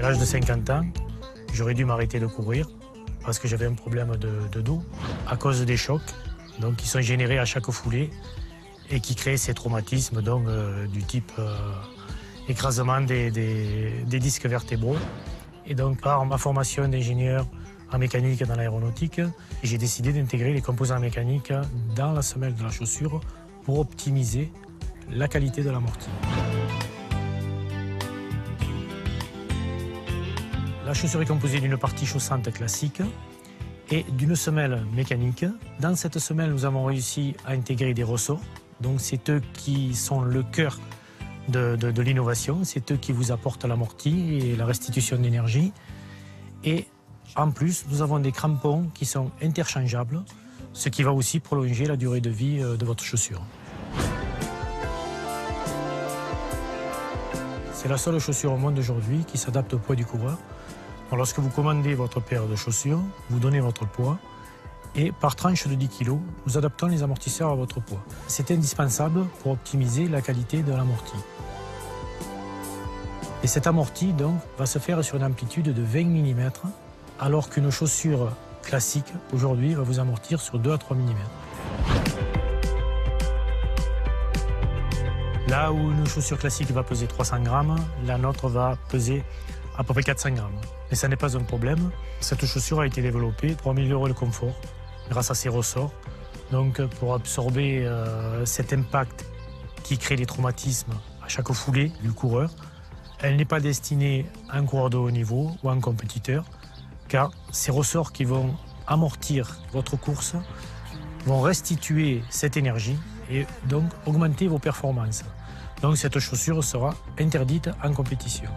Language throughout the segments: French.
l'âge de 50 ans, j'aurais dû m'arrêter de courir parce que j'avais un problème de dos à cause des chocs donc, qui sont générés à chaque foulée et qui créent ces traumatismes donc, du type écrasement des disques vertébraux. Et donc, par ma formation d'ingénieur en mécanique dans l'aéronautique, j'ai décidé d'intégrer les composants mécaniques dans la semelle de la chaussure pour optimiser la qualité de l'amorti. La chaussure est composée d'une partie chaussante classique et d'une semelle mécanique. Dans cette semelle, nous avons réussi à intégrer des ressorts. Donc, c'est eux qui sont le cœur de l'innovation. C'est eux qui vous apportent l'amorti et la restitution d'énergie. Et en plus, nous avons des crampons qui sont interchangeables, ce qui va aussi prolonger la durée de vie de votre chaussure. C'est la seule chaussure au monde aujourd'hui qui s'adapte au poids du coureur. Alors, lorsque vous commandez votre paire de chaussures, vous donnez votre poids et par tranche de 10 kg, nous adaptons les amortisseurs à votre poids. C'est indispensable pour optimiser la qualité de l'amorti. Et cet amorti donc, va se faire sur une amplitude de 20 mm, alors qu'une chaussure classique aujourd'hui va vous amortir sur 2 à 3 mm. Là où une chaussure classique va peser 300 grammes, la nôtre va peser à peu près 400 grammes. Et ça n'est pas un problème. Cette chaussure a été développée pour améliorer le confort grâce à ses ressorts. Donc pour absorber cet impact qui crée des traumatismes à chaque foulée du coureur. Elle n'est pas destinée à un coureur de haut niveau ou à un compétiteur, car ces ressorts qui vont amortir votre course vont restituer cette énergie et donc augmenter vos performances. Donc cette chaussure sera interdite en compétition.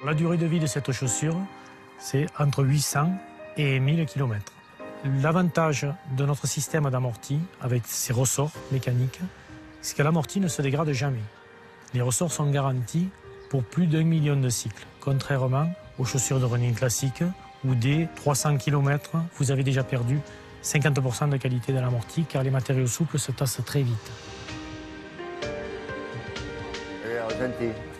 La durée de vie de cette chaussure, c'est entre 800 et 1000 km. L'avantage de notre système d'amorti, avec ses ressorts mécaniques, c'est que l'amorti ne se dégrade jamais. Les ressorts sont garantis pour plus d'1 million de cycles, contrairement aux chaussures de running classiques, où dès 300 km, vous avez déjà perdu 50% de qualité de l'amorti, car les matériaux souples se tassent très vite. Gentil.